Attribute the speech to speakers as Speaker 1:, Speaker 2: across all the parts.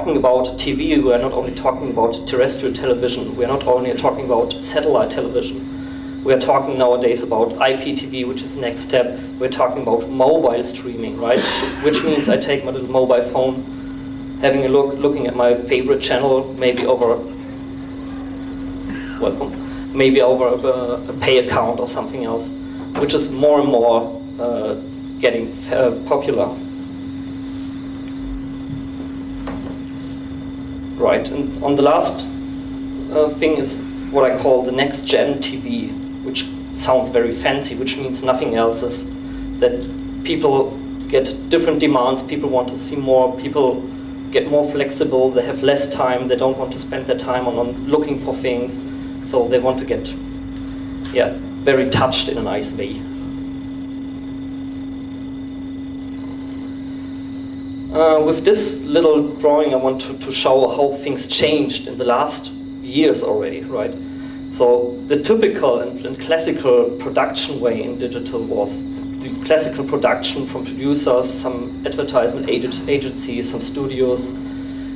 Speaker 1: talking about TV, we are not only talking about terrestrial television, we are not only talking about satellite television, we are talking nowadays about IPTV, which is the next step. We're talking about mobile streaming, right? Which means I take my little mobile phone, having a look, looking at my favorite channel, maybe over a pay account or something else, which is more and more getting popular. Right, and on the last thing is what I call the next gen TV, which sounds very fancy, which means nothing else is that people get different demands, people want to see more, people get more flexible, they have less time, they don't want to spend their time on looking for things, so they want to get very touched in a nice way. With this little drawing, I want to show how things changed in the last years already, right? So the typical and classical production way in digital was the classical production from producers, some advertisement agencies, some studios.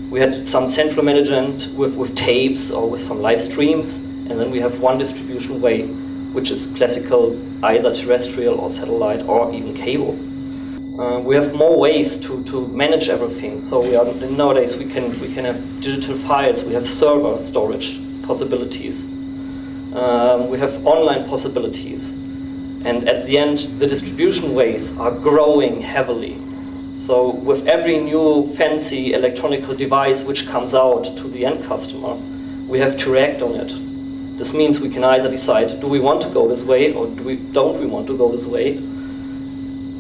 Speaker 1: We had some central management with tapes or with some live streams, and then we have one distribution way, which is classical, either terrestrial or satellite or even cable. We have more ways to manage everything. So nowadays we can have digital files, we have server storage possibilities, we have online possibilities, and at the end the distribution ways are growing heavily. So with every new fancy electronic device which comes out to the end customer, we have to react on it. This means we can either decide, do we want to go this way or don't we want to go this way?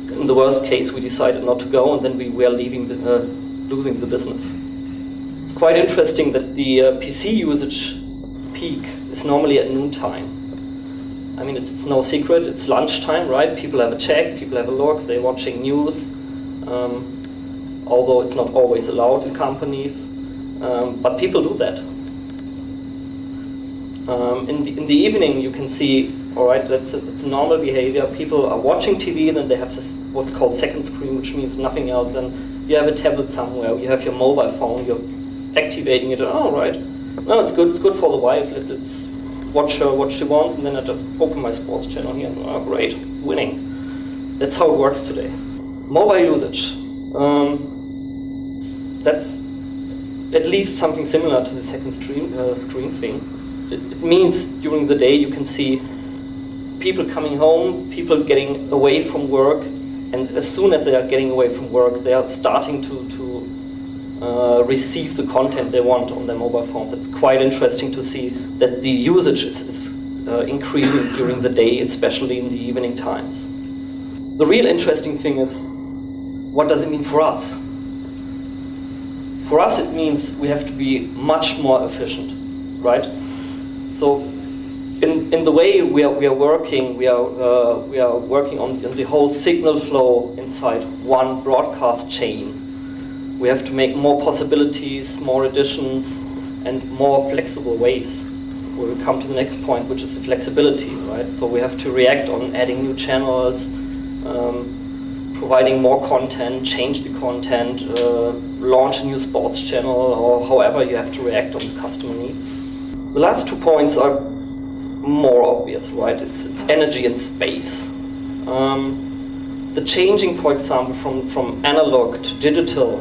Speaker 1: In the worst case, we decided not to go, and then we are losing the business. It's quite interesting that the PC usage peak is normally at noontime. I mean, it's no secret, it's lunchtime, right? People have a check, people have a look, they're watching news, although it's not always allowed in companies, but people do that. In the evening, you can see, all right, that's normal behavior. People are watching TV, then they have this, what's called second screen, which means nothing else. And you have a tablet somewhere, you have your mobile phone, you're activating it. Oh, right, no, it's good for the wife. Let's watch her what she wants, and then I just open my sports channel here. And, oh, great, winning. That's how it works today. Mobile usage. That's at least something similar to the second screen thing. It means during the day you can see people coming home, people getting away from work, and as soon as they are getting away from work, they are starting to receive the content they want on their mobile phones. It's quite interesting to see that the usage is increasing during the day, especially in the evening times. The real interesting thing is, what does it mean for us? For us, it means we have to be much more efficient, right? So, in the way we are working, we are working on the whole signal flow inside one broadcast chain. We have to make more possibilities, more additions, and more flexible ways. We will come to the next point, which is the flexibility, right? So we have to react on adding new channels, providing more content, change the content, launch a new sports channel, or however you have to react on the customer needs. The last 2 points are more obvious, right? It's energy and space. The changing, for example, from analog to digital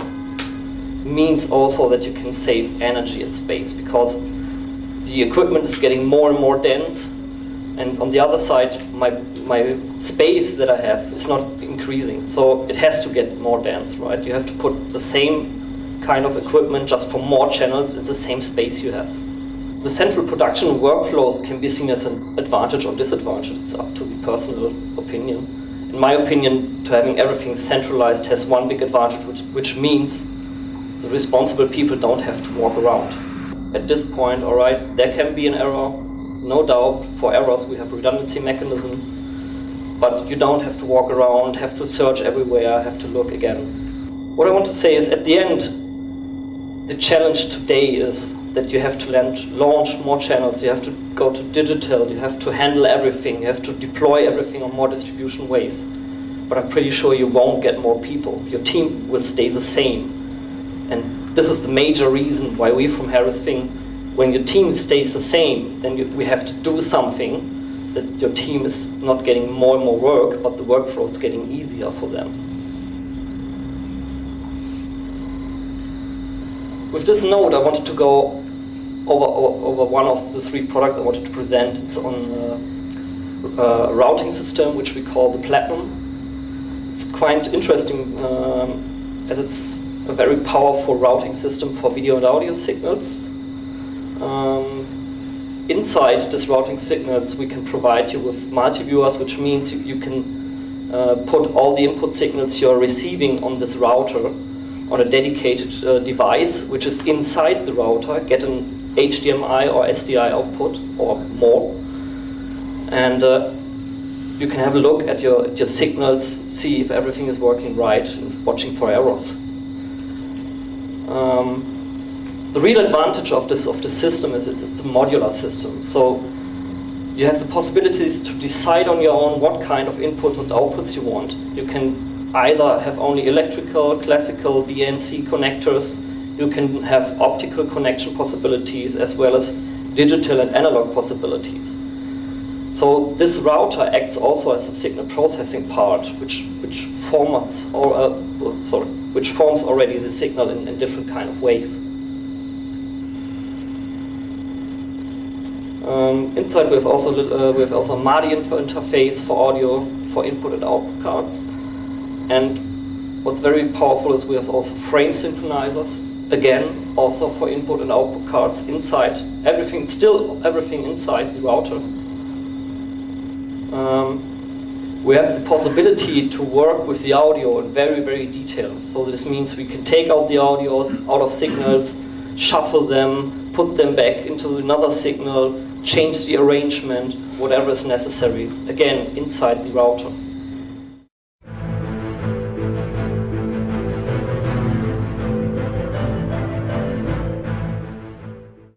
Speaker 1: means also that you can save energy and space, because the equipment is getting more and more dense, and on the other side, my space that I have is not increasing, so it has to get more dense, right? You have to put the same kind of equipment just for more channels in the same space you have. The central production workflows can be seen as an advantage or disadvantage. It's up to the personal opinion. In my opinion, to having everything centralized has one big advantage, which means the responsible people don't have to walk around. At this point, all right, there can be an error, no doubt. For errors, we have redundancy mechanism, but you don't have to walk around, have to search everywhere, have to look again. What I want to say is, at the end, the challenge today is that you have to launch more channels, you have to go to digital, you have to handle everything, you have to deploy everything on more distribution ways. But I'm pretty sure you won't get more people. Your team will stay the same. And this is the major reason why we from Harris think when your team stays the same, then we have to do something that your team is not getting more and more work, but the workflow is getting easier for them. With this note, I wanted to go over one of the 3 products I wanted to present. It's on a routing system which we call the Platinum. It's quite interesting as it's a very powerful routing system for video and audio signals. Inside this routing signals, we can provide you with multi-viewers, which means you can put all the input signals you're receiving on this router on a dedicated device, which is inside the router, get an HDMI or SDI output or more. And you can have a look at your signals, see if everything is working right, and watching for errors. The real advantage of this system is it's a modular system. So you have the possibilities to decide on your own what kind of inputs and outputs you want. You can either have only electrical, classical, BNC connectors. You can have optical connection possibilities as well as digital and analog possibilities. So this router acts also as a signal processing part, which forms already the signal in different kind of ways. Inside we have also a MADI interface for audio, for input and output cards. And what's very powerful is we have also frame synchronizers, again, also for input and output cards inside, everything inside the router. We have the possibility to work with the audio in very, very detailed. So this means we can take out the audio out of signals, shuffle them, put them back into another signal, change the arrangement, whatever is necessary, again, inside the router.